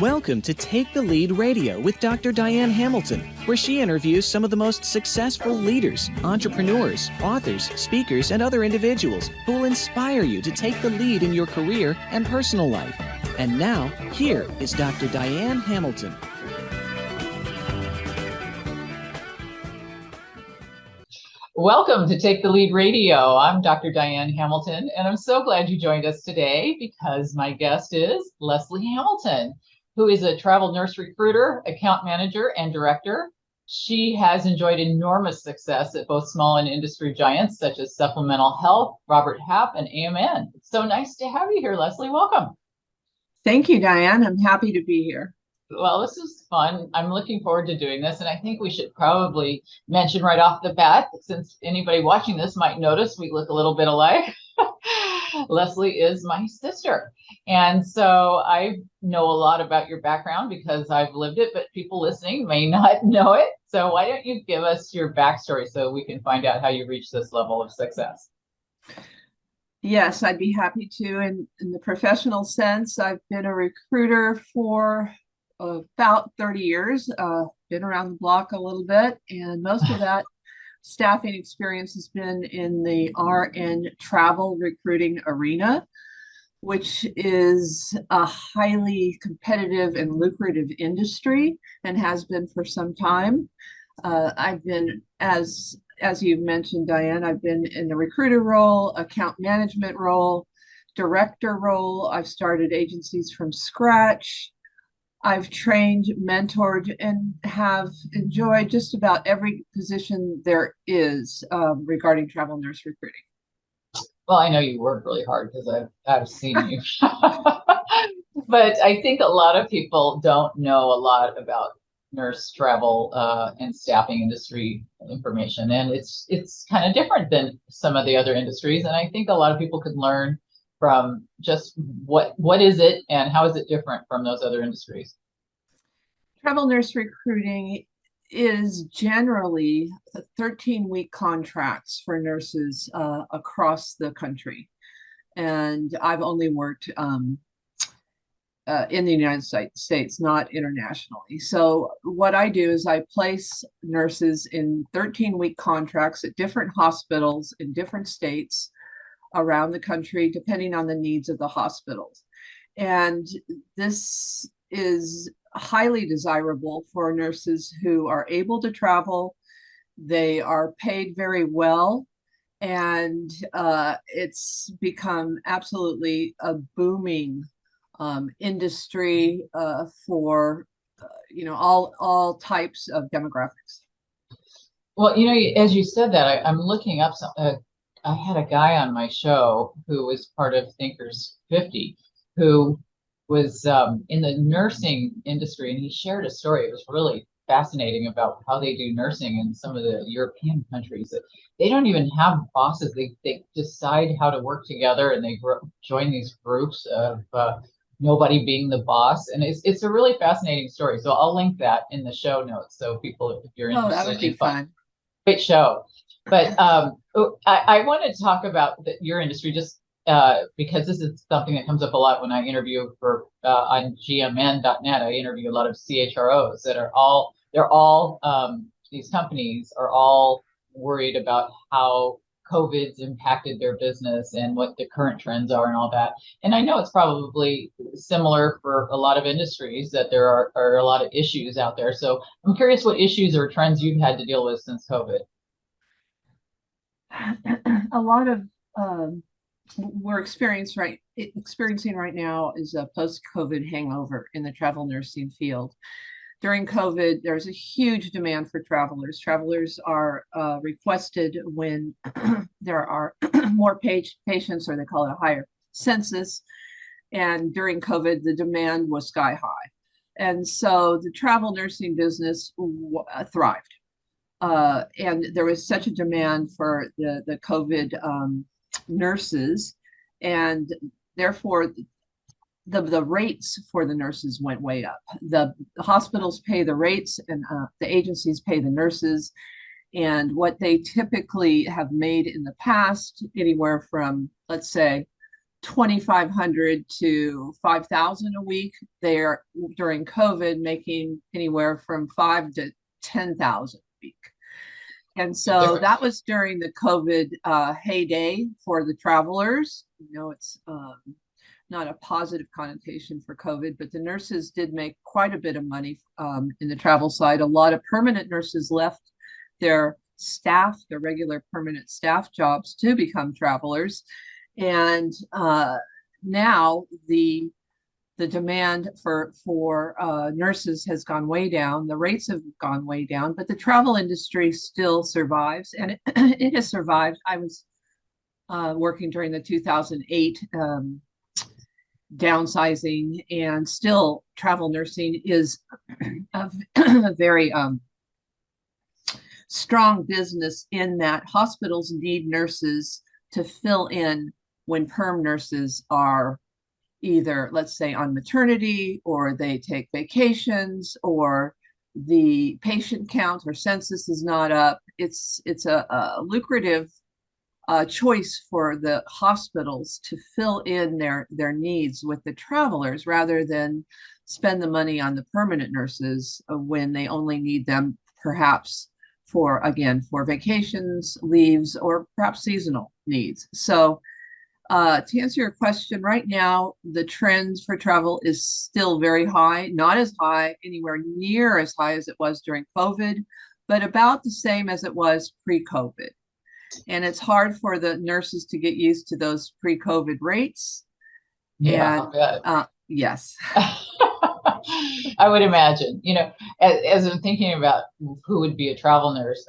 Welcome to Take the Lead Radio with Dr. Diane Hamilton, where she interviews some of the most successful leaders, entrepreneurs, authors, speakers, and other individuals who will inspire you to take the lead in your career and personal life. And now, here is Dr. Diane Hamilton. Welcome to Take the Lead Radio. I'm Dr. Diane Hamilton, and I'm so glad you joined us today because my guest is Lesley Hamilton, who is a travel nurse recruiter, account manager, and director. She has enjoyed enormous success at both small and industry giants such as Supplemental Health, Robert Half, and AMN. It's so nice to have you here, Lesley. Welcome. Thank you, Diane. I'm happy to be here. Well, this is fun. I'm looking forward to doing this. And I think we should probably mention right off the bat, since anybody watching this might notice we look a little bit alike. Lesley is my sister. And so I know a lot about your background because I've lived it, but people listening may not know it. So why don't you give us your backstory so we can find out how you reached this level of success? Yes, I'd be happy to. In the professional sense, I've been a recruiter for about 30 years, been around the block a little bit, and most of that staffing experience has been in the RN travel recruiting arena, which is a highly competitive and lucrative industry and has been for some time. I've been, as you mentioned, Diane, I've been in the recruiter role, account management role, director role. I've started agencies from scratch. I've trained, mentored, and have enjoyed just about every position there is regarding travel nurse recruiting. Well, I know you work really hard because I've seen you. But I think a lot of people don't know a lot about nurse travel and staffing industry information. And it's kind of different than some of the other industries. And I think a lot of people could learn from just what is it and how is it different from those other industries? Travel nurse recruiting is generally 13-week contracts for nurses across the country. And I've only worked in the United States, not internationally. So what I do is I place nurses in 13-week contracts at different hospitals in different states around the country, depending on the needs of the hospitals. And this is highly desirable for nurses who are able to travel. They are paid very well, and it's become absolutely a booming industry for all types of demographics. Well, as you said that, I'm looking up some. I had a guy on my show who was part of Thinkers 50, who was in the nursing industry, and he shared a story. It was really fascinating about how they do nursing in some of the European countries. They don't even have bosses. They decide how to work together, and they join these groups of nobody being the boss. And it's a really fascinating story. So I'll link that in the show notes. So people, if you're interested, that would be fun. Great show. But I want to talk about your industry just because this is something that comes up a lot when I interview for on gmn.net. I interview a lot of CHROs that are these companies are all worried about how COVID's impacted their business and what the current trends are and all that. And I know it's probably similar for a lot of industries, that there are a lot of issues out there. So I'm curious what issues or trends you've had to deal with since COVID. A lot of we're experiencing right now is a post-COVID hangover in the travel nursing field. During COVID, there's a huge demand for travelers. Travelers are requested when there are more patients, or they call it a higher census. And during COVID, the demand was sky high. And so the travel nursing business thrived. And there was such a demand for the COVID nurses, and therefore the rates for the nurses went way up. The hospitals pay the rates, and the agencies pay the nurses. And what they typically have made in the past, anywhere from, let's say, 2,500 to 5,000 a week. They're during COVID making anywhere from 5 to 10,000 a week. And so that was during the COVID heyday for the travelers. It's not a positive connotation for COVID, but the nurses did make quite a bit of money in the travel side. A lot of permanent nurses left their staff, their regular permanent staff jobs, to become travelers. And now the demand for nurses has gone way down. The rates have gone way down, but the travel industry still survives, and it has survived. I was working during the 2008 downsizing, and still travel nursing is a very strong business, in that hospitals need nurses to fill in when perm nurses are either, let's say, on maternity, or they take vacations, or the patient count or census is not up. It's a lucrative choice for the hospitals to fill in their needs with the travelers, rather than spend the money on the permanent nurses when they only need them perhaps for vacations, leaves, or perhaps seasonal needs. So to answer your question, right now, the trends for travel is still very high, not as high, anywhere near as high as it was during COVID, but about the same as it was pre-COVID. And it's hard for the nurses to get used to those pre-COVID rates. Yeah, and yes. I would imagine, as I'm thinking about who would be a travel nurse,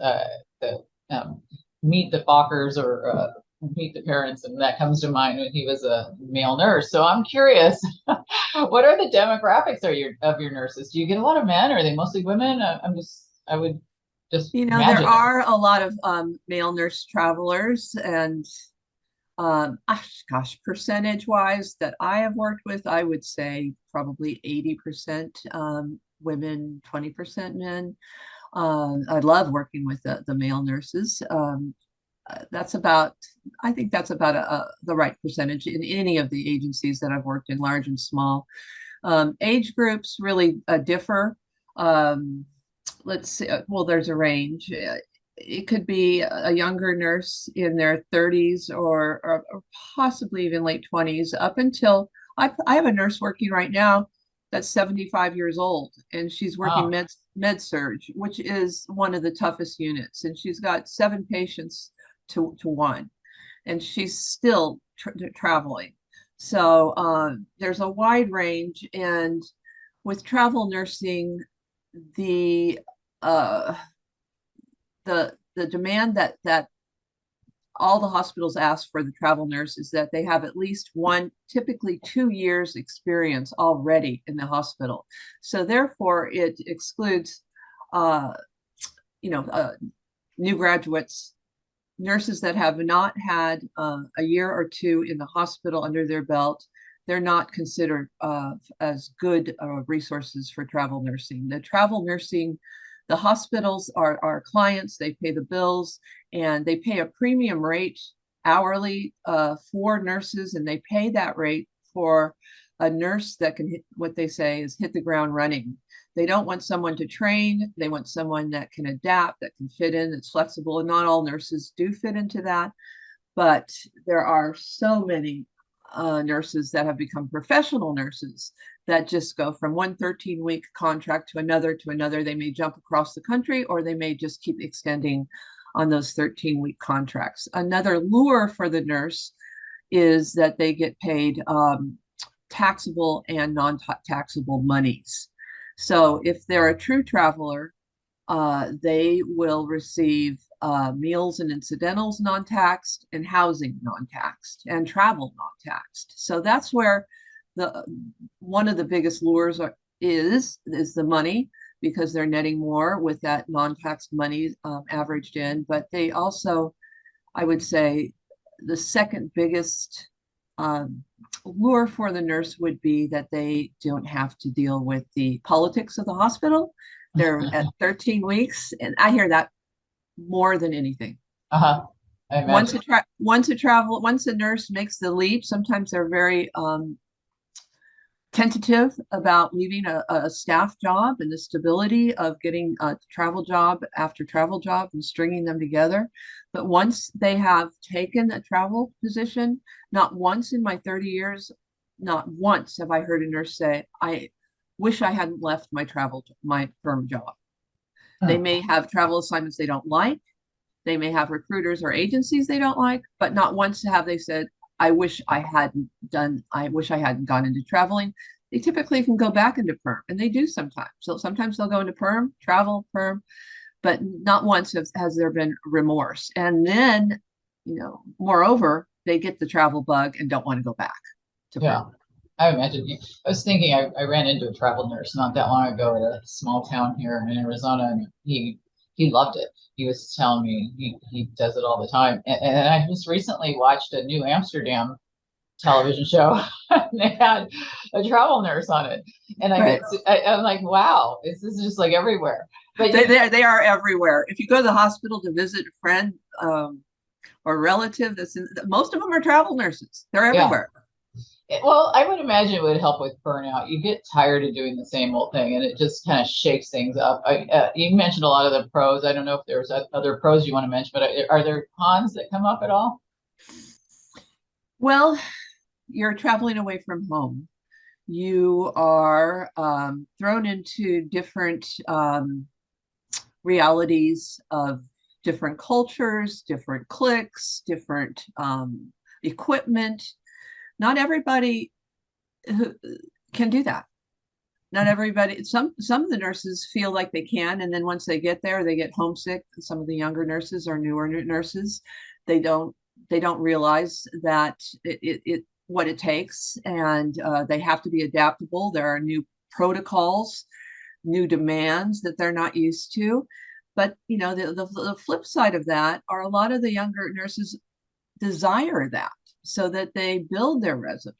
Meet the Fockers or Meet the Parents, and that comes to mind when he was a male nurse. So I'm curious, what are the demographics of your nurses? Do you get a lot of men? Are they mostly women? I would just imagine there are a lot of male nurse travelers, and percentage wise that I have worked with, I would say probably 80% women, 20% men. I love working with the male nurses. I think that's about the right percentage in any of the agencies that I've worked in, large and small. Age groups really differ. Let's see, well, there's a range. It could be a younger nurse in their 30s, or possibly even late 20s, up until I have a nurse working right now that's 75 years old, and she's working med surg, which is one of the toughest units, and she's got 7 patients to 1, and she's still traveling. So there's a wide range, and with travel nursing, the demand that all the hospitals ask for the travel nurse is that they have at least 1, typically 2 years experience already in the hospital. So therefore it excludes new graduates, nurses that have not had a year or 2 in the hospital under their belt. They're not considered as good resources for travel nursing. The hospitals are our clients. They pay the bills, and they pay a premium rate hourly for nurses, and they pay that rate for a nurse that can what they say is hit the ground running. They don't want someone to train. They want someone that can adapt, that can fit in, that's flexible. And not all nurses do fit into that, but there are so many nurses that have become professional nurses that just go from one 13-week contract to another. They may jump across the country, or they may just keep extending on those 13-week contracts. Another lure for the nurse is that they get paid taxable and non-taxable monies. So if they're a true traveler, they will receive meals and incidentals non-taxed, and housing non-taxed, and travel non-taxed. So that's where one of the biggest lures is the money, because they're netting more with that non-taxed money averaged in. But they also, I would say, the second biggest lure for the nurse would be that they don't have to deal with the politics of the hospital. They're at 13 weeks, and I hear that more than anything. I imagine. Once a nurse makes the leap, sometimes they're very tentative about leaving a staff job and the stability of getting a travel job after travel job and stringing them together. But once they have taken a travel position, not once in my 30 years, not once have I heard a nurse say, I wish I hadn't left my firm job. They may have travel assignments they don't like. They may have recruiters or agencies they don't like, but not once have they said, I wish I hadn't gone into traveling. They typically can go back into perm, and they do sometimes. So sometimes they'll go into perm, travel, perm, but not once has there been remorse. And then, moreover, they get the travel bug and don't want to go back to Yeah. perm. I imagine. I was thinking, I ran into a travel nurse not that long ago at a small town here in Arizona, and he loved it. He was telling me he does it all the time. And I just recently watched a New Amsterdam television show. And they had a travel nurse on it, and I'm like, wow, this is just like everywhere. But They are everywhere. If you go to the hospital to visit a friend or relative, most of them are travel nurses. They're everywhere. Well, I would imagine it would help with burnout. You get tired of doing the same old thing, and it just kind of shakes things up. You mentioned a lot of the pros. I don't know if there's other pros you want to mention, but are there cons that come up at all? Well, you're traveling away from home. You are thrown into different realities of different cultures, different cliques, different equipment. Not everybody can do that. Not everybody. Some of the nurses feel like they can, and then once they get there, they get homesick. Some of the younger nurses or newer nurses, they don't realize that what it takes, and they have to be adaptable. There are new protocols, new demands that they're not used to. But the flip side of that are a lot of the younger nurses desire that, so that they build their resume.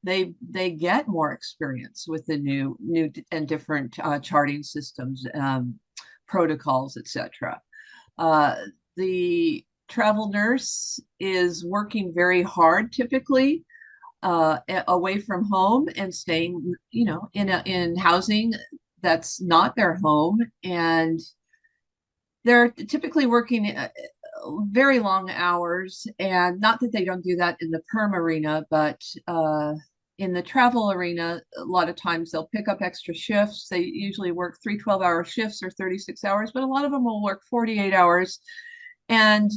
They get more experience with the new and different charting systems, protocols, etc. The travel nurse is working very hard, typically away from home and staying, in housing that's not their home, and they're typically working very long hours. And not that they don't do that in the perm arena, but in the travel arena, a lot of times they'll pick up extra shifts. They usually work 3 12-hour shifts or 36 hours, but a lot of them will work 48 hours and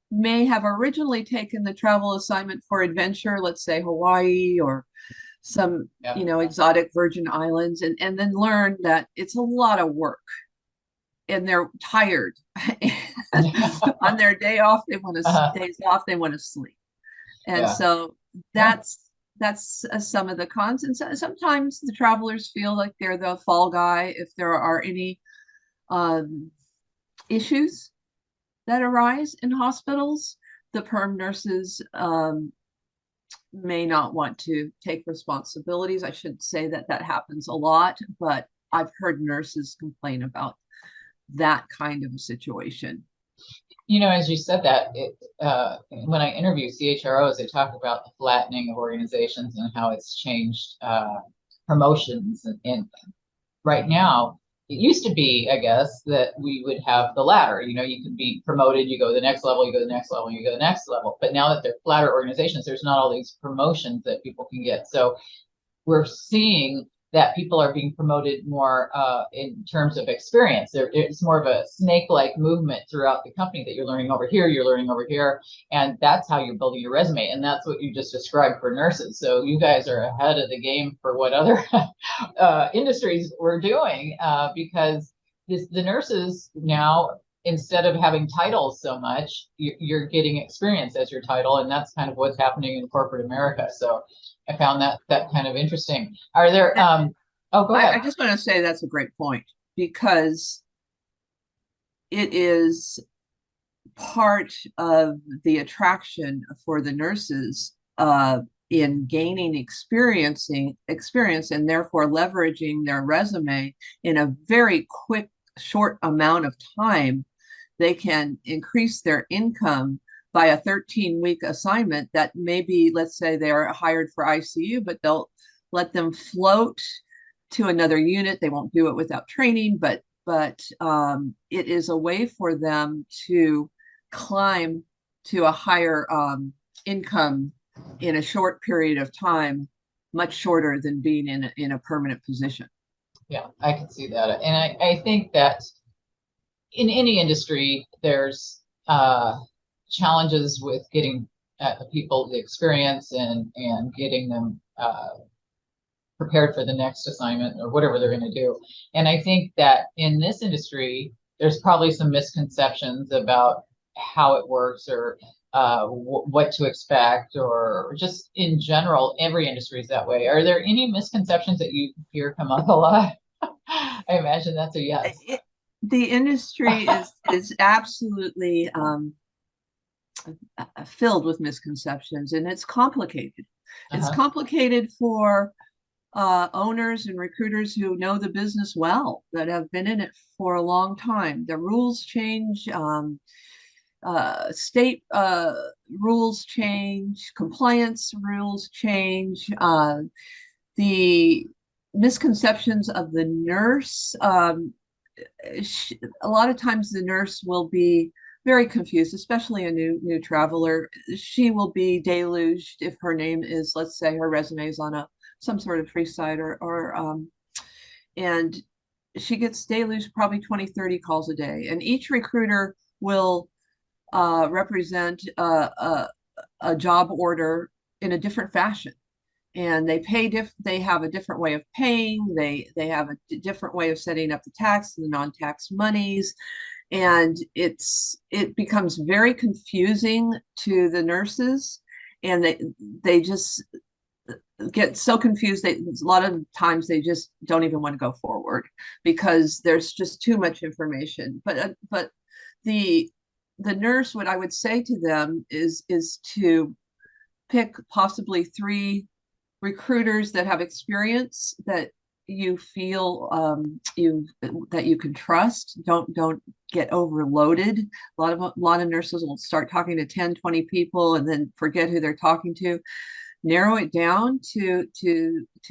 may have originally taken the travel assignment for adventure, let's say Hawaii or some exotic Virgin Islands, and then learn that it's a lot of work and they're tired. On their days off they want to sleep. And so that's some of the cons. And sometimes the travelers feel like they're the fall guy if there are any issues that arise in hospitals. The perm nurses may not want to take responsibilities. I shouldn't say that happens a lot, but I've heard nurses complain about that kind of a situation. As you said that, when I interview CHROs, they talk about the flattening of organizations and how it's changed promotions. And right now, it used to be, I guess, that we would have the ladder. You could be promoted, you go to the next level, you go to the next level, you go to the next level. But now that they're flatter organizations, there's not all these promotions that people can get. So we're seeing that people are being promoted more in terms of experience. It's more of a snake-like movement throughout the company that you're learning over here, and that's how you're building your resume. And that's what you just described for nurses. So you guys are ahead of the game for what other industries were doing, because the nurses now, instead of having titles so much, you're getting experience as your title, and that's kind of what's happening in corporate America. So I found that kind of interesting. Are there go ahead. I just want to say that's a great point, because it is part of the attraction for the nurses in gaining experience and therefore leveraging their resume in a very quick, short amount of time. They can increase their income by a 13-week assignment that maybe, let's say they're hired for ICU, but they'll let them float to another unit. They won't do it without training, but it is a way for them to climb to a higher income in a short period of time, much shorter than being in a permanent position. Yeah, I can see that. And I think that in any industry, there's challenges with getting people the experience and getting them prepared for the next assignment or whatever they're going to do. And I think that in this industry, there's probably some misconceptions about how it works or what to expect, or just in general, every industry is that way. Are there any misconceptions that you hear come up a lot? I imagine that's a yes. The industry is absolutely filled with misconceptions, and it's complicated. It's complicated for owners and recruiters who know the business well, that have been in it for a long time. The rules change, state rules change, compliance rules change. The misconceptions of the nurse, a lot of times the nurse will be very confused, especially a new traveler. She will be deluged if her name is, let's say her resume is on some sort of free site, and she gets deluged probably 20-30 calls a day, and each recruiter will represent a job order in a different fashion, and they have a different way of paying. They have a different way of setting up the tax and the non-tax monies, and it becomes very confusing to the nurses, and they just get so confused. A lot of times they just don't even want to go forward because there's just too much information. But the nurse, what I would say to them is to pick possibly 3 recruiters that have experience, that you feel that you can trust. Don't get overloaded. A lot of nurses will start talking to 10-20 people and then forget who they're talking to. Narrow it down to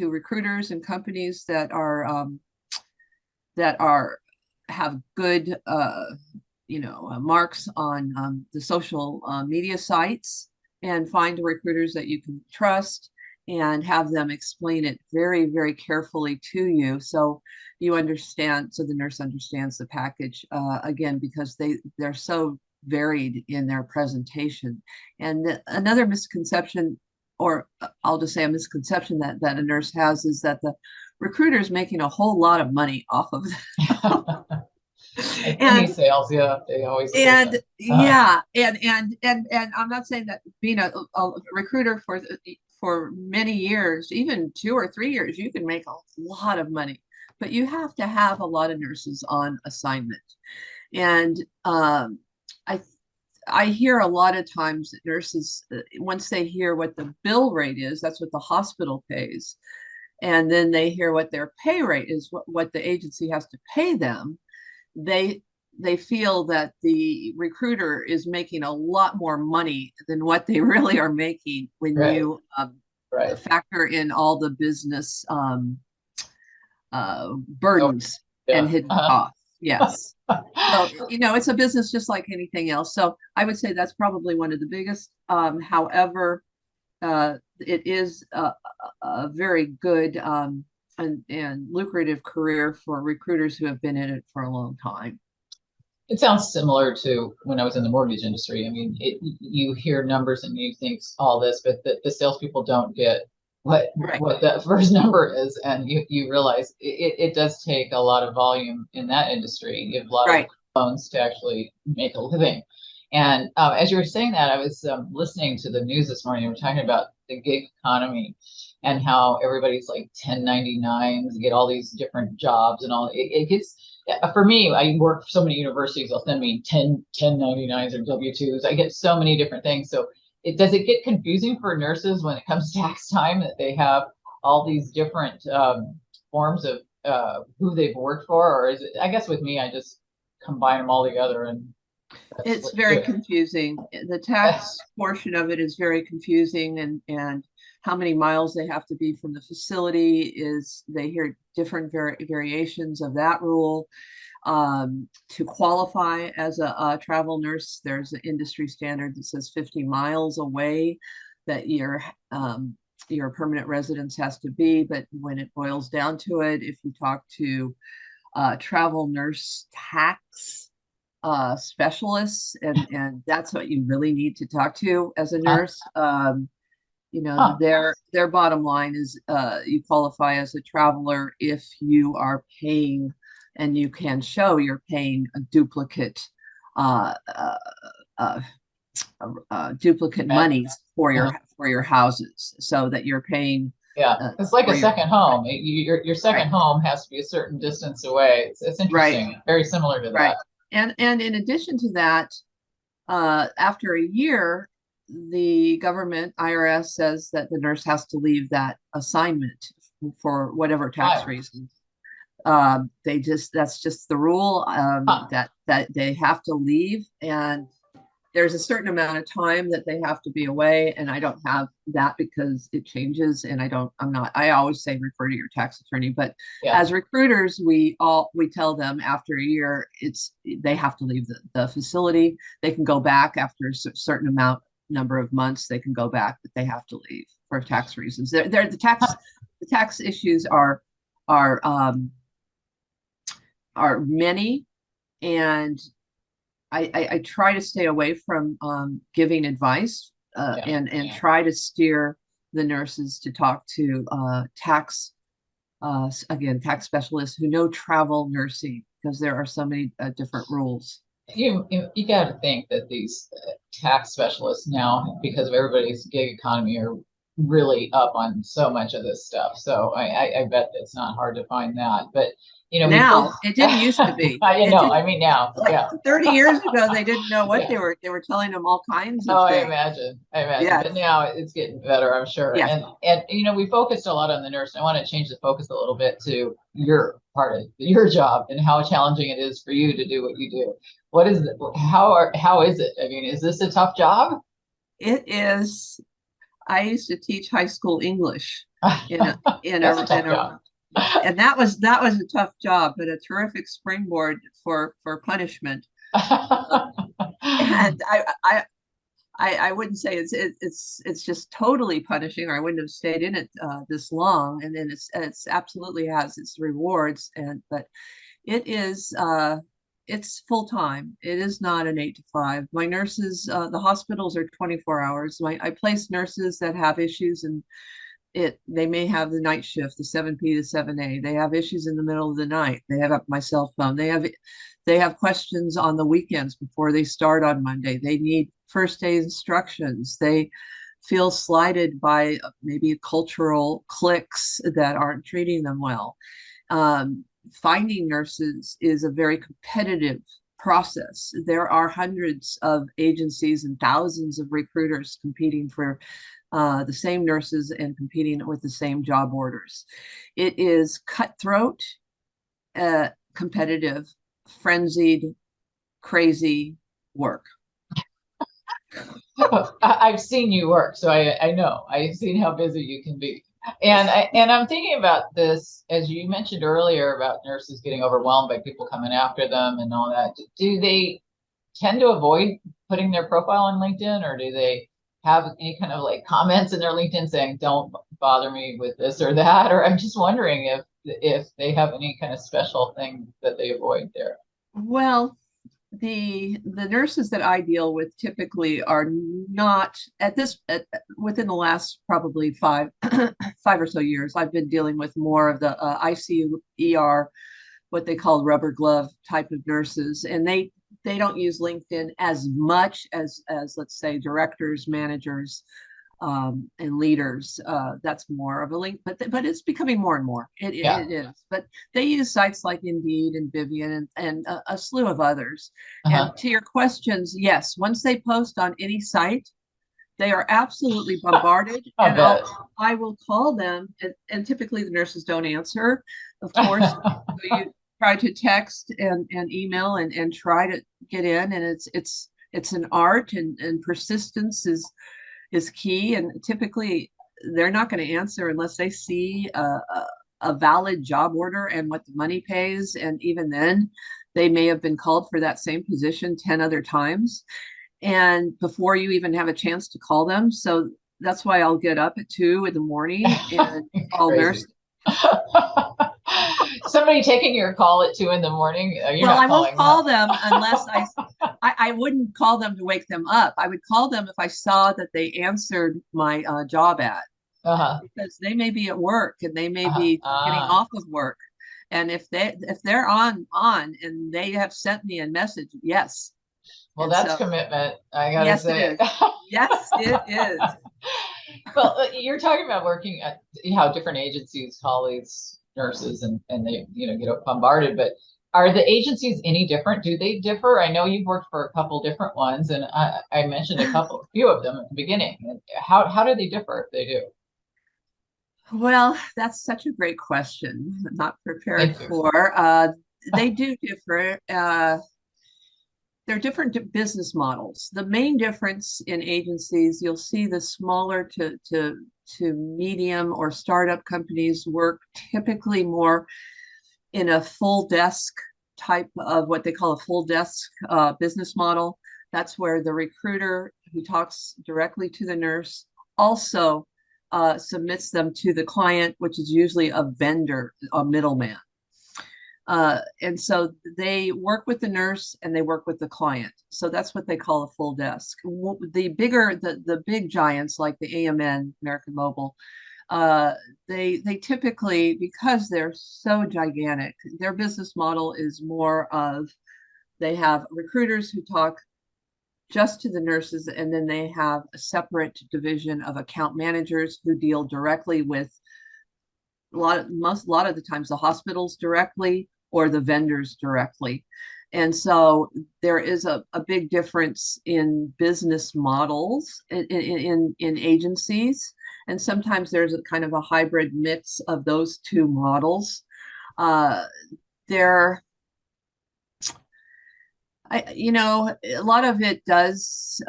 recruiters and companies that have good marks on the social media sites, and find recruiters that you can trust and have them explain it very, very carefully to you, so you understand, so the nurse understands the package, again, because they're so varied in their presentation. And another misconception, or I'll just say a misconception that a nurse has, is that the recruiter is making a whole lot of money off of them. Any sales, yeah, they always and yeah, and I'm not saying that being a recruiter for many years, even 2 or 3 years, you can make a lot of money, but you have to have a lot of nurses on assignment. And I hear a lot of times that nurses, once they hear what the bill rate is, that's what the hospital pays, and then they hear what their pay rate is, what the agency has to pay them, they feel that the recruiter is making a lot more money than what they really are making when you factor in all the business burdens and hidden costs. Yes. So, it's a business just like anything else. So I would say that's probably one of the biggest. However, it is a very good and lucrative career for recruiters who have been in it for a long time. It sounds similar to when I was in the mortgage industry. I mean, you hear numbers and you think all this, but the salespeople don't get what the first number is, and you realize it does take a lot of volume in that industry. You have a lot of phones to actually make a living. And as you were saying that, I was listening to the news this morning. We were talking about the gig economy and how everybody's like 1099s, get all these different jobs and all. It gets, for me, I work for so many universities, they'll send me 1099s or W-2s. I get so many different things. So does it get confusing for nurses when it comes tax time that they have all these different forms of who they've worked for? Or is it, I guess with me, I just combine them all together and It's very confusing. The tax portion of it is very confusing, and how many miles they have to be from the facility is, they hear different variations of that rule. To qualify as a travel nurse, there's an industry standard that says 50 miles away that your permanent residence has to be. But when it boils down to it, if you talk to travel nurse tax specialists, and that's what you really need to talk to as a nurse. Their bottom line is you qualify as a traveler if you are paying, and you can show you're paying a duplicate uh, uh, uh, duplicate monies for your houses, so that you're paying. Yeah, it's like a second home. Your second home has to be a certain distance away. It's interesting. Right. Very similar to Right. that. And in addition to that, after a year, the government, IRS, says that the nurse has to leave that assignment for whatever tax reasons. That's just the rule, that they have to leave, and there's a certain amount of time that they have to be away, and I don't have that because it changes, and I always say refer to your tax attorney, but as recruiters, we tell them after a year, they have to leave the facility. They can go back after a certain number of months, they can go back, but they have to leave for tax reasons. The tax issues are many, and I try to stay away from giving advice, and try to steer the nurses to talk to tax specialists who know travel nursing, because there are so many different rules. You got to think that these tax specialists now, because of everybody's gig economy, are really up on so much of this stuff. So I bet it's not hard to find that. But now it didn't used to be. I mean, now, like 30 years ago, they didn't know what they were telling them all kinds of things. I imagine. Yes. But now it's getting better, I'm sure. Yes. And we focused a lot on the nurse. I want to change the focus a little bit to your part of your job and how challenging it is for you to do what you do. What is it? How is it? I mean, is this a tough job? It is. I used to teach high school English and that was a tough job, but a terrific springboard for punishment. And I wouldn't say it's just totally punishing, or I wouldn't have stayed in it this long. And then it's absolutely has its rewards, but it is it's full time. It is not an 8 to 5. My nurses, the hospitals are 24 hours. I place nurses that have issues, and they may have the night shift, the 7P to 7A. They have issues in the middle of the night. They have my cell phone. They have questions on the weekends before they start on Monday. They need first aid instructions. They feel slighted by maybe cultural cliques that aren't treating them well. Finding nurses is a very competitive process. There are hundreds of agencies and thousands of recruiters competing for the same nurses and competing with the same job orders. It is cutthroat, competitive, frenzied, crazy work. I've seen you work, so I know. I've seen how busy you can be. And I'm thinking about this, as you mentioned earlier, about nurses getting overwhelmed by people coming after them and all that. Do they tend to avoid putting their profile on LinkedIn, or do they have any kind of like comments in their LinkedIn saying, don't bother me with this or that? Or I'm just wondering if they have any kind of special thing that they avoid there. Well, the nurses that I deal with typically are not within the last probably five or so years. I've been dealing with more of the ICU, ER, what they call rubber glove type of nurses, and they don't use LinkedIn as much as let's say directors, managers, and leaders. That's more of a link, but it's becoming more and more. It is. But they use sites like Indeed and Vivian and a slew of others. And to your questions, yes, once they post on any site, they are absolutely bombarded. And I will call them, and typically the nurses don't answer, of course. So try to text and email and try to get in, and it's an art, and persistence is key. And typically they're not going to answer unless they see a valid job order and what the money pays. And even then, they may have been called for that same position 10 other times, and before you even have a chance to call them. So that's why I'll get up at 2 in the morning and call nurse. Somebody taking your call at 2 in the morning. Well, I won't call them unless I wouldn't call them to wake them up. I would call them if I saw that they answered my job ad, because they may be at work and they may be getting off of work. And if they're on and they have sent me a message, yes. Well, and that's commitment. I gotta say. Yes, it is. Well, you're talking about working at how different agencies call these nurses and they get bombarded, but are the agencies any different? Do they differ? I know you've worked for a couple different ones, and I mentioned a few of them at the beginning. How do they differ if they do? Well, that's such a great question. I'm not prepared for. They do differ. They're different business models. The main difference in agencies, you'll see the smaller to medium or startup companies work typically more in a full desk type of what they call a full desk business model. That's where the recruiter who talks directly to the nurse also submits them to the client, which is usually a vendor, a middleman. And so they work with the nurse and they work with the client. So that's what they call a full desk. The big giants like the AMN, American Mobile, they typically, because they're so gigantic, their business model is more of, they have recruiters who talk just to the nurses, and then they have a separate division of account managers who deal directly with a lot of the times the hospitals directly or the vendors directly. And so there is a big difference in business models in agencies. And sometimes there's a kind of a hybrid mix of those two models. A lot of it does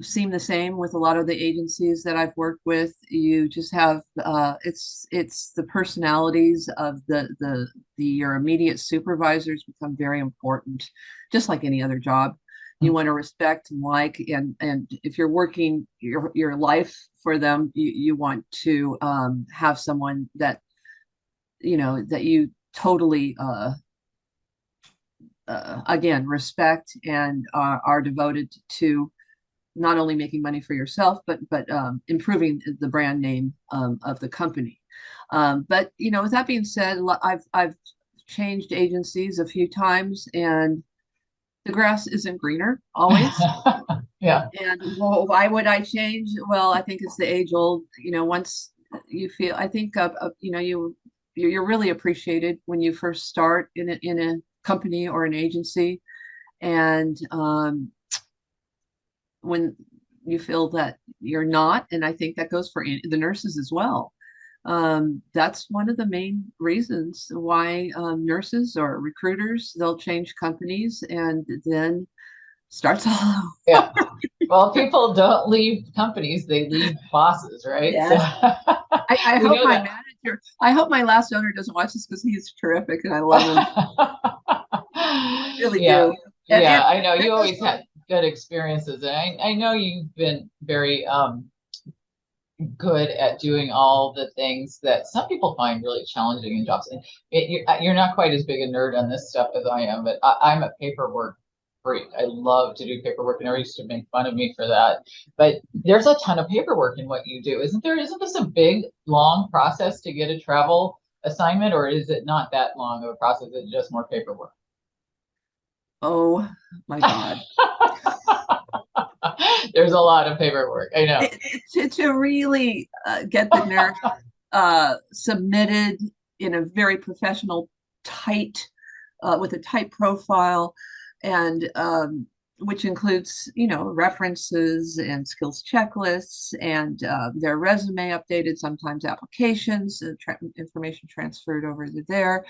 seem the same with a lot of the agencies that I've worked with. You just have it's the personalities of your immediate supervisors become very important, just like any other job. You want to respect and like, and if you're working your life for them, you want to have someone that that you totally again respect and are devoted to not only making money for yourself, but improving the brand name of the company. But with that being said, I've changed agencies a few times, and the grass isn't greener always. Yeah. And why would I change? Well, I think it's the age old. Once you feel, I think you're really appreciated when you first start in a company or an agency, and when you feel that you're not, and I think that goes for the nurses as well. That's one of the main reasons why nurses or recruiters, they'll change companies and then starts all over. Yeah. Well, people don't leave companies, they leave bosses, right? Yes. So, I hope my manager, I hope my last owner doesn't watch this, because he's terrific and I love him. I really do. Yeah, I know you always had good experiences, and I know you've been very good at doing all the things that some people find really challenging in jobs. And you're not quite as big a nerd on this stuff as I am, but I'm a paperwork freak. I love to do paperwork, and everybody used to make fun of me for that. But there's a ton of paperwork in what you do, isn't there? Isn't this a big, long process to get a travel assignment, or is it not that long of a process? It's just more paperwork. Oh my God. There's a lot of paperwork. I know. To really get the nurse submitted in a very professional, tight, with a tight profile, and which includes, references and skills checklists, and their resume updated, sometimes applications, information transferred over to there.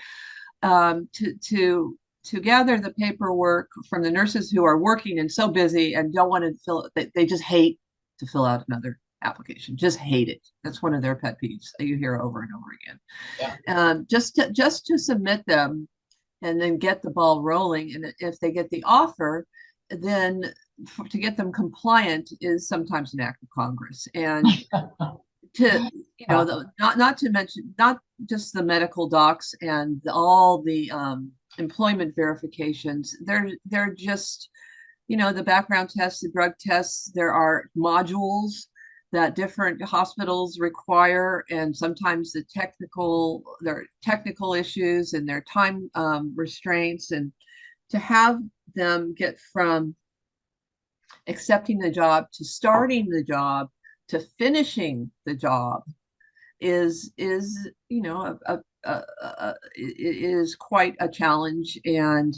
to gather the paperwork from the nurses who are working and so busy and don't want to fill it. They just hate to fill out another application, just hate it. That's one of their pet peeves that you hear over and over again. Yeah. Just to submit them and then get the ball rolling. And if they get the offer, then to get them compliant is sometimes an act of Congress. And to, you know, not to mention, not just the medical docs and all the employment verifications, they're just, you know, the background tests, the drug tests, there are modules that different hospitals require, and sometimes there are technical issues and their time restraints, and to have them get from accepting the job to starting the job to finishing the job is you know it is quite a challenge, and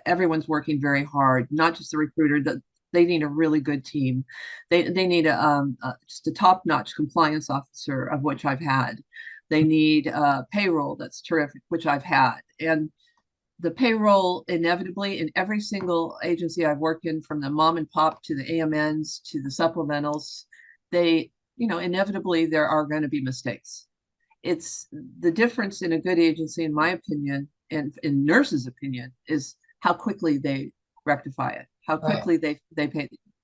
everyone's working very hard, not just the recruiter. They need a really good team. They need just a top-notch compliance officer, of which I've had. They need payroll that's terrific, which I've had. And the payroll, inevitably, in every single agency I've worked in, from the mom and pop to the AMNs to the supplementals, they, you know, inevitably there are going to be mistakes. It's the difference in a good agency, in my opinion, and in nurses' opinion, is how quickly they rectify it, how quickly they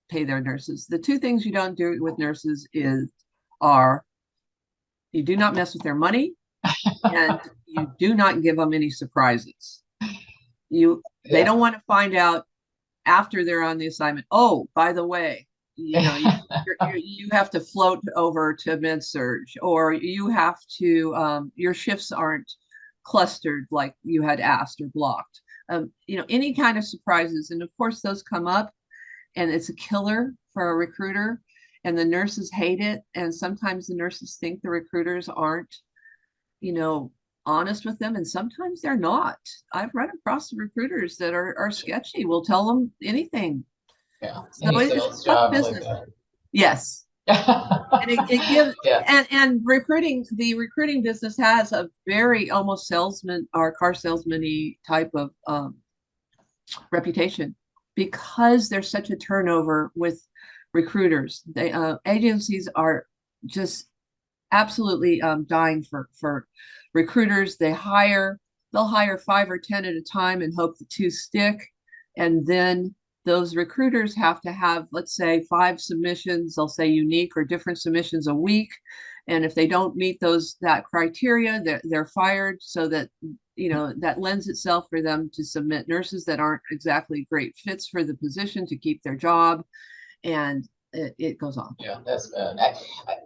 pay their nurses. The two things you don't do with nurses are you do not mess with their money, and you do not give them any surprises. They don't want to find out after they're on the assignment, oh, by the way, you know, you have to float over to med surge, or you have to your shifts aren't clustered like you had asked or blocked. You know, any kind of surprises. And of course those come up, and it's a killer for a recruiter, and the nurses hate it. And sometimes the nurses think the recruiters aren't, you know, honest with them, and sometimes they're not. I've run across recruiters that are sketchy, will tell them anything. Yeah. So it's a tough business. Like yes. And it gives and recruiting, the recruiting business has a very almost salesman or car salesman-y type of reputation, because there's such a turnover with recruiters. They agencies are just absolutely dying for recruiters. They'll hire 5 or 10 at a time and hope the 2 stick. And then those recruiters have to have, let's say, 5 submissions, they'll say unique or different submissions a week. And if they don't meet that criteria, they're fired. So that, you know, that lends itself for them to submit nurses that aren't exactly great fits for the position to keep their job. And it goes on. Yeah, that's bad.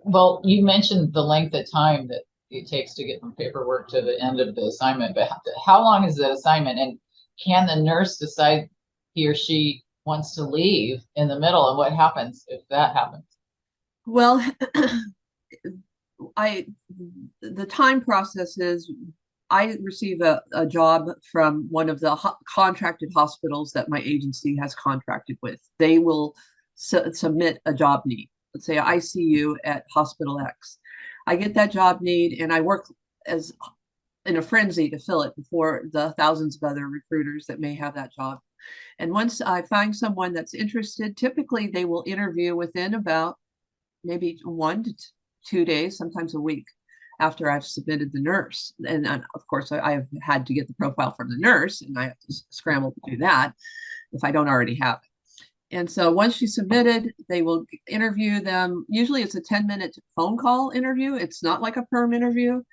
Well, you mentioned the length of time that it takes to get from paperwork to the end of the assignment, but how long is the assignment, and can the nurse decide he or she wants to leave in the middle, and what happens if that happens? Well, the time process is I receive a job from one of the contracted hospitals that my agency has contracted with. They will submit a job need. Let's say ICU at Hospital X. I get that job need, and I work as in a frenzy to fill it before the thousands of other recruiters that may have that job. And once I find someone that's interested, typically they will interview within about maybe 1 to 2 days, sometimes a week, after I've submitted the nurse. And of course, I've had to get the profile from the nurse, and I have to scramble to do that if I don't already have it. And so once she's submitted, they will interview them. Usually it's a 10-minute phone call interview. It's not like a perm interview.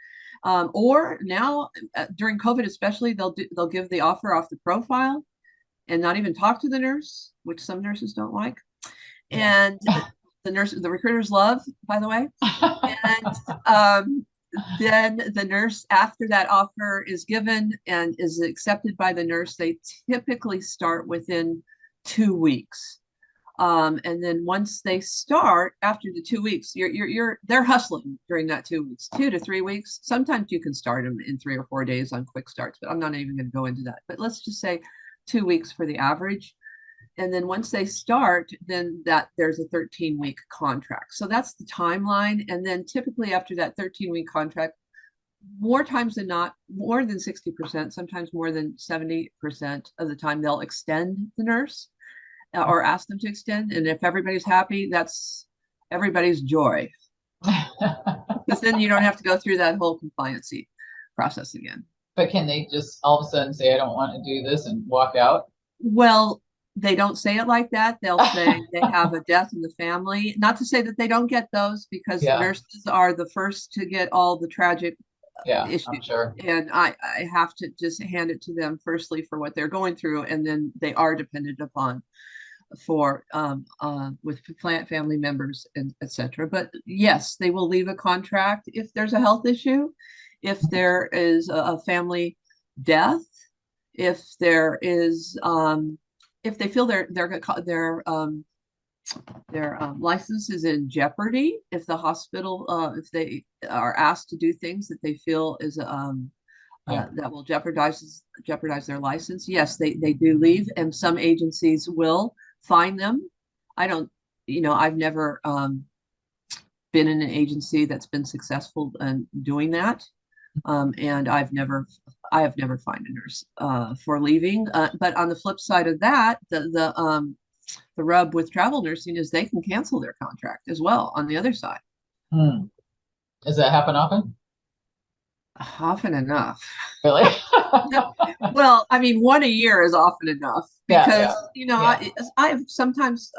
Or now during COVID especially, they'll give the offer off the profile and not even talk to the nurse, which some nurses don't like. And the recruiters love, by the way. And then the nurse, after that offer is given and is accepted by the nurse, they typically start within 2 weeks. And then once they start, after the 2 weeks, they're hustling during that 2 weeks, 2 to 3 weeks. Sometimes you can start them in 3 or 4 days on quick starts, but I'm not even going to go into that. But let's just say 2 weeks for the average. And then once they start, then there's a 13-week contract. So that's the timeline. And then typically after that 13-week contract, more times than not, more than 60%, sometimes more than 70% of the time, they'll extend the nurse or ask them to extend. And if everybody's happy, that's everybody's joy. Because then you don't have to go through that whole compliancy process again. But can they just all of a sudden say, I don't want to do this and walk out? Well, they don't say it like that. They'll say they have a death in the family. Not to say that they don't get those, because Yeah. nurses are the first to get all the tragic Yeah, issues. I'm sure. And I have to just hand it to them firstly for what they're going through, and then they are dependent upon for with family members and etc. But yes, they will leave a contract if there's a health issue, if there is a family death, if there is if they feel their license is in jeopardy, if the hospital if they are asked to do things that they feel is that will jeopardize their license, yes, they do leave, and some agencies will fine them. I don't, I've never been in an agency that's been successful in doing that. And I have never fined a nurse for leaving. But on the flip side of that, the rub with travel nursing is they can cancel their contract as well on the other side. Does that happen often? Often enough. Really? Well, I mean, one a year is often enough, because I've sometimes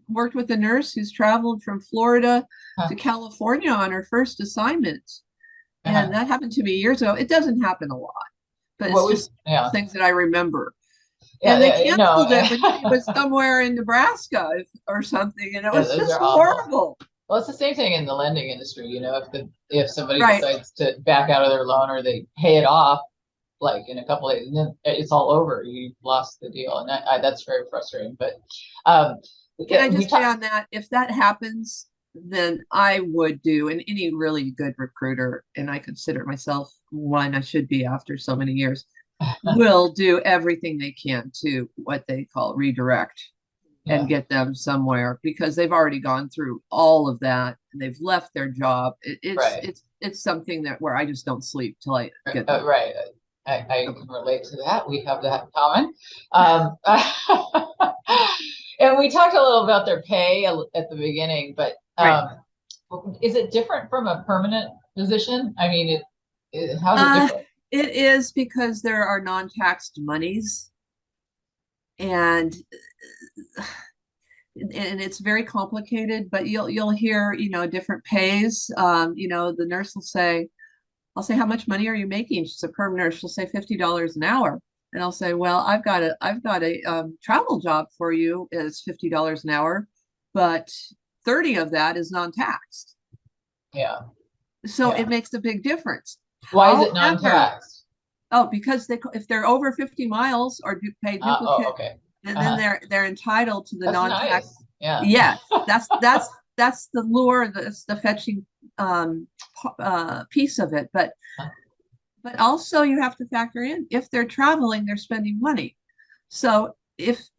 worked with a nurse who's traveled from Florida to California on her first assignment. And that happened to me years ago. It doesn't happen a lot, but it's just things that I remember. And they canceled it when she was somewhere in Nebraska or something, and it was just horrible. Well, it's the same thing in the lending industry. If somebody decides to back out of their loan, or they pay it off, like in a couple of days, and then it's all over. You've lost the deal, and that's very frustrating. But can I just say on that, if that happens, then I would do, and any really good recruiter, and I consider myself one, I should be after so many years, will do everything they can to what they call redirect and get them somewhere, because they've already gone through all of that and they've left their job. It's something where I just don't sleep till I get them. Right. I can relate to that. We have that in common. And we talked a little about their pay at the beginning, but is it different from a permanent position? I mean, how's it different? It is, because there are non-taxed monies, and it's very complicated. But you'll hear different pays. The nurse will say, I'll say, how much money are you making? She's a perm nurse. She'll say $50 an hour. And I'll say, well, I've got a travel job for you. It's $50 an hour, but 30 of that is non-taxed. Yeah. So it makes a big difference. Why is it non-taxed? Oh, because if they're over 50 miles or do pay duplicate, then they're entitled to the non-tax. Nice. Yeah. That's the lure. That's the fetching piece of it. But also you have to factor in, if they're traveling, they're spending money. So if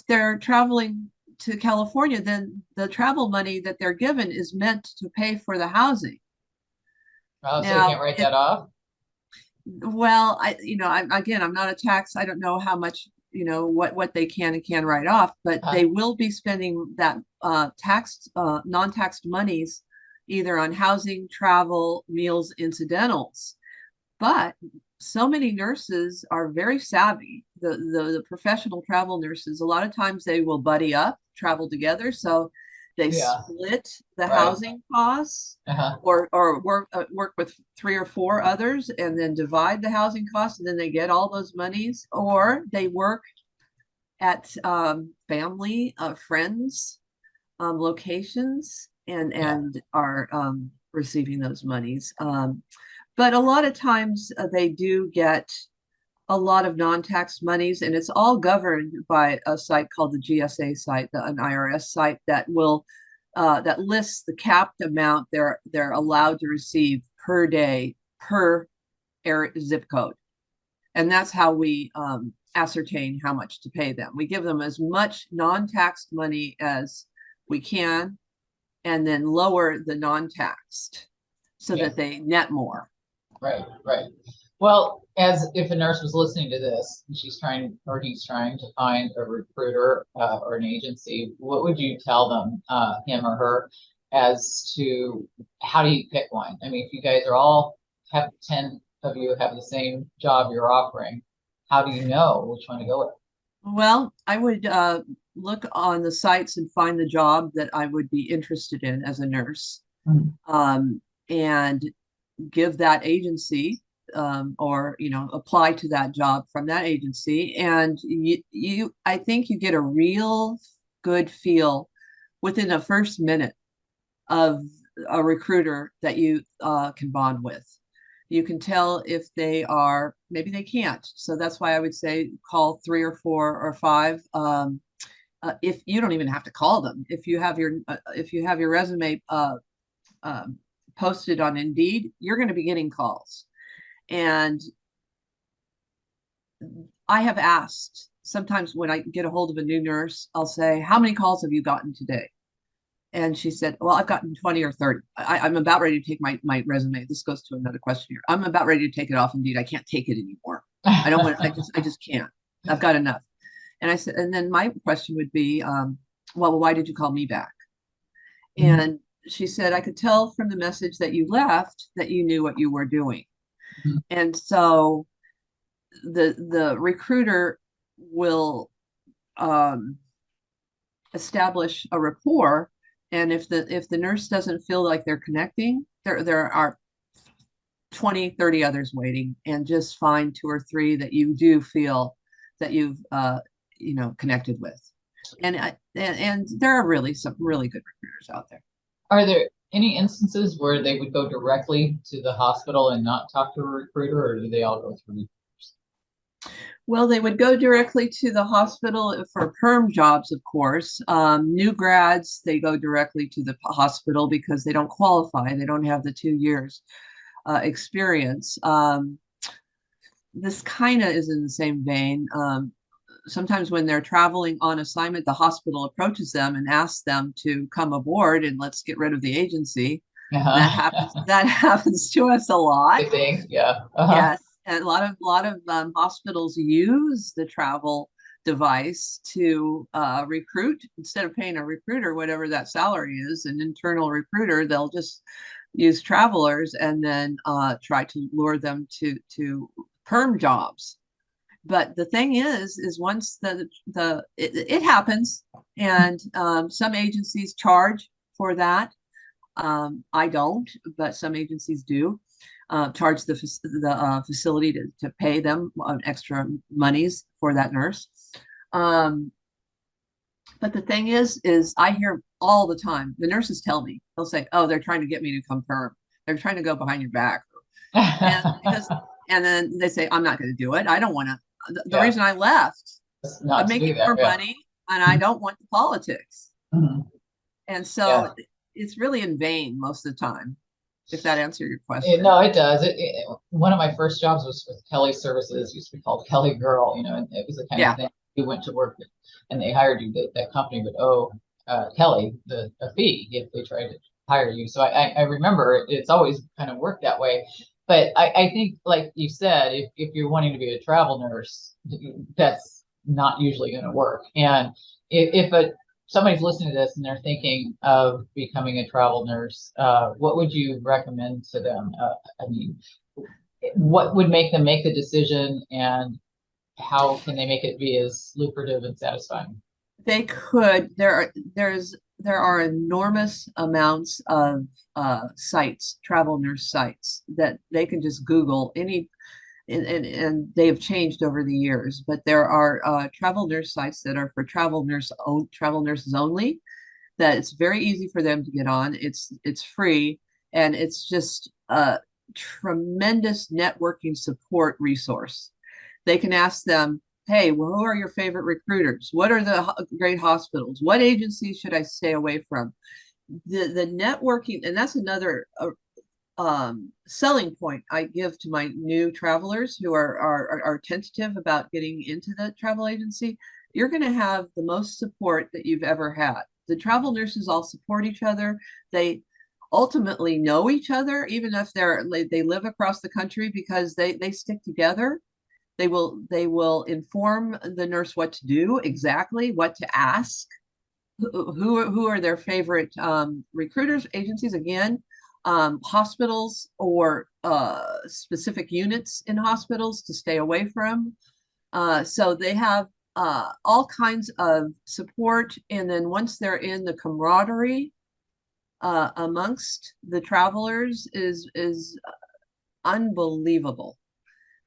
they're traveling to California, then the travel money that they're given is meant to pay for the housing. Oh, so you can't write that off? Well, I'm not a tax. I don't know how much, what they can and can't write off, but they will be spending that non-taxed monies either on housing, travel, meals, incidentals. But so many nurses are very savvy. The professional travel nurses, a lot of times they will buddy up, travel together. So they split the housing costs, or work with 3 or 4 others and then divide the housing costs, and then they get all those monies. Or they work at family, friends, locations, and are receiving those monies. But a lot of times they do get a lot of non-tax monies, and it's all governed by a site called the GSA site, an IRS site that will that lists the capped amount they're allowed to receive per day per zip code, and that's how we ascertain how much to pay them. We give them as much non-taxed money as we can, and then lower the non-taxed so that they net more. Right, right. Well, as if a nurse was listening to this and she's trying or he's trying to find a recruiter or an agency, what would you tell them, him or her, as to how do you pick one? I mean, if you guys are all have 10 of you have the same job you're offering, how do you know which one to go with? Well, I would look on the sites and find the job that I would be interested in as a nurse, Mhm. and give that agency, or apply to that job from that agency. And I think you get a real good feel within the first minute of a recruiter that you can bond with. You can tell if they are, maybe they can't. So that's why I would say call 3 or 4 or 5. If you don't even have to call them, if you have your resume um, posted on Indeed, you're going to be getting calls. And I have asked, sometimes when I get a hold of a new nurse, I'll say, how many calls have you gotten today? And she said, well, I've gotten 20 or 30. I'm about ready to take my resume. This goes to another question here. I'm about ready to take it off Indeed. I can't take it anymore. I don't want, I just can't. I've got enough. And I said, and then my question would be, well, why did you call me back? Mhm. And she said, I could tell from the message that you left that you knew what you were doing. Mhm. And so the recruiter will um, establish a rapport. And if the nurse doesn't feel like they're connecting, there are 20, 30 others waiting, and just find 2 or 3 that you do feel that you've connected with. And there are really some really good recruiters out there. Are there any instances where they would go directly to the hospital and not talk to a recruiter, or do they all go through? Well, they would go directly to the hospital for perm jobs, of course. New grads, they go directly to the hospital because they don't qualify. They don't have the 2 years experience. This kind of is in the same vein. Sometimes when they're traveling on assignment, the hospital approaches them and asks them to come aboard and let's get rid of the agency. That happens. Uh-huh. That happens to us a lot. I think, yeah. Uh-huh. Yes, and a lot of hospitals use the travel device to recruit. Instead of paying a recruiter whatever that salary is, an internal recruiter, they'll just use travelers and then try to lure them to perm jobs. But the thing is once it happens, and some agencies charge for that. I don't, but some agencies do charge the facility to pay them extra monies for that nurse. Um, but the thing is I hear all the time, the nurses tell me, they'll say, oh, they're trying to get me to come perm. They're trying to go behind your back. And because, and then they say, I'm not going to do it. I don't want to. The Yeah, reason I left, I'm not to do making that. more Yeah. money and I don't want the politics. Mhm. And Yeah. so it's really in vain most of the time, if that answers your question. No, it does. One of my first jobs was with Kelly Services, used to be called Kelly Girl, and it was the kind of Yeah. thing you went to work with, and they hired you. That company would owe Kelly a fee if they tried to hire you. So I remember it's always kind of worked that way. But I think, like you said, if you're wanting to be a travel nurse, that's not usually going to work. And if a somebody's listening to this and they're thinking of becoming a travel nurse, what would you recommend to them? I mean, what would make them make the decision, and how can they make it be as lucrative and satisfying? They could. There are enormous amounts of sites, travel nurse sites that they can just Google any, and they have changed over the years. But there are travel nurse sites that are for travel nurses only. That it's very easy for them to get on. It's free, and it's just a tremendous networking support resource. They can ask them, hey, well, who are your favorite recruiters? What are the great hospitals? What agencies should I stay away from? The networking, and that's another selling point I give to my new travelers who are tentative about getting into the travel agency. You're going to have the most support that you've ever had. The travel nurses all support each other. They ultimately know each other, even if they live across the country, because they stick together. They will inform the nurse what to do, exactly what to ask, who are their favorite recruiters, agencies, again, hospitals or specific units in hospitals to stay away from. So they have all kinds of support. And then once they're in, the camaraderie amongst the travelers is unbelievable.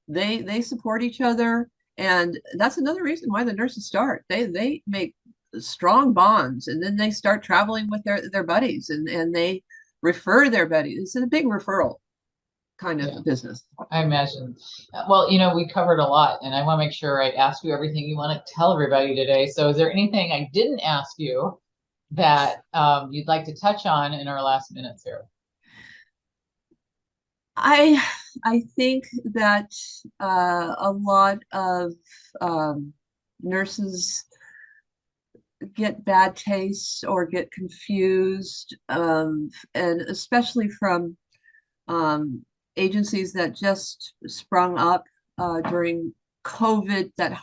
They support each other, and that's another reason why the nurses start. They make strong bonds, and then they start traveling with their buddies, and they refer their buddies. It's a big referral kind of business. I imagine. Well, we covered a lot, and I want to make sure I ask you everything you want to tell everybody today. So is there anything I didn't ask you that you'd like to touch on in our last minutes here? I think that a lot of nurses get bad tastes or get confused, and especially from agencies that just sprung up during COVID, that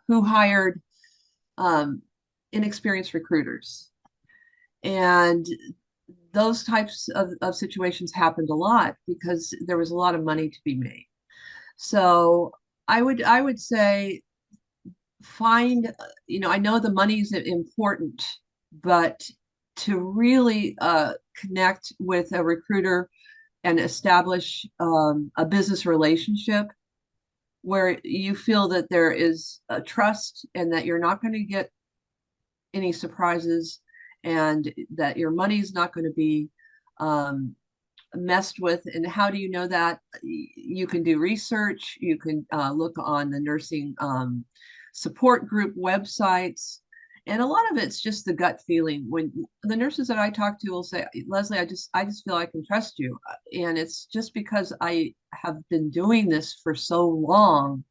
who hired inexperienced recruiters. And those types of situations happened a lot because there was a lot of money to be made. So I would say find, I know the money's important, but to really connect with a recruiter and establish a business relationship where you feel that there is a trust and that you're not going to get any surprises, and that your money is not going to be messed with. And how do you know that? You can do research. You can look on the nursing support group websites. And a lot of it's just the gut feeling. When the nurses that I talk to will say, Leslie, I just feel I can trust you. And it's just because I have been doing this for so long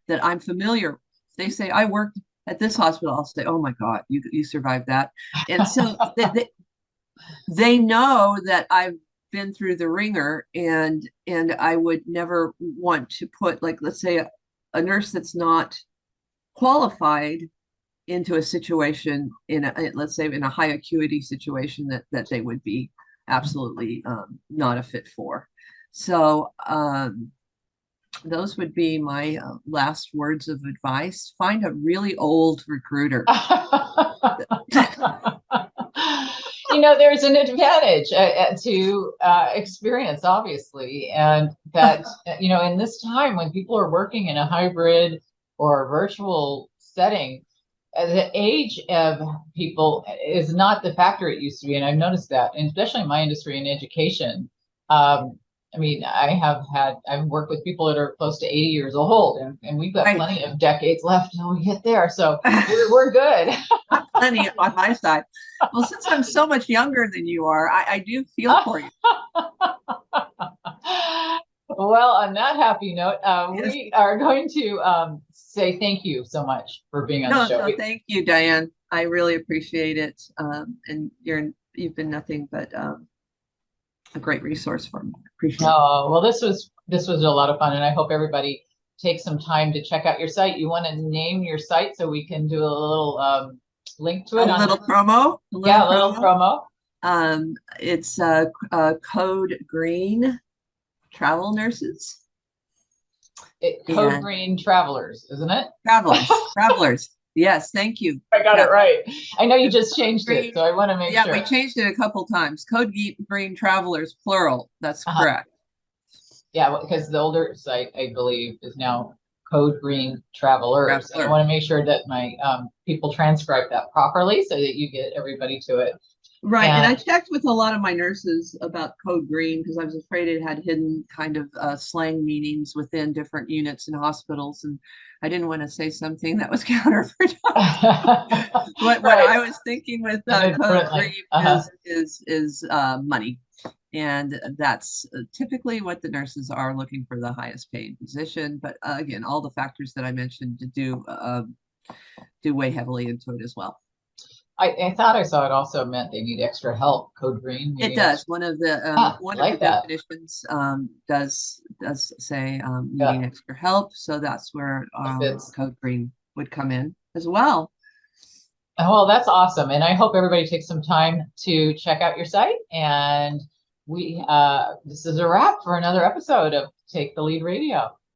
that I'm familiar. They say, I worked at this hospital. I'll say, oh my God, you survived that. And so they know that I've been through the ringer, and I would never want to put, like, let's say a nurse that's not qualified into a situation let's say in a high acuity situation that they would be absolutely not a fit for. So those would be my last words of advice. Find a really old recruiter. There's an advantage to experience, obviously, and that, in this time when people are working in a hybrid or virtual setting, the age of people is not the factor it used to be. And I've noticed that, and especially in my industry in education. I've worked with people that are close to 80 years old, and we've got plenty of decades left until we get there. So we're good. Plenty on my side. Well, since I'm so much younger than you are, I do feel for you. Well, on that happy note, we are going to say thank you so much for being on the show. No, thank you, Diane. I really appreciate it. And you've been nothing but a great resource for me. Appreciate it. Oh, well, this was a lot of fun, and I hope everybody takes some time to check out your site. You want to name your site so we can do a little link to it? A little promo. A little promo. It's Code Green Travel Nurses. Code Green Travelers, isn't it? Travelers. Yes, thank you. I got it right. I know you just changed it, so I want to make sure. Yeah, we changed it a couple times. Code Green Travelers, plural. That's correct. Yeah, because the older site, I believe, is now Code Green Travelers. I want to make sure that my people transcribe that properly so that you get everybody to it. Right, and I checked with a lot of my nurses about Code Green because I was afraid it had hidden kind of slang meanings within different units and hospitals, and I didn't want to say something that was counterproductive. What I was thinking with Code Green is money, and that's typically what the nurses are looking for, the highest paid position. But again, all the factors that I mentioned do weigh heavily into it as well. I thought I saw it also meant they need extra help. Code green. It needing does. extra- One of the Ah, I like that. definitions does say Yeah, needing extra help. So that's where fits. code green would come in as well. Well, that's awesome. And I hope everybody takes some time to check out your site. And this is a wrap for another episode of Take the Lead Radio.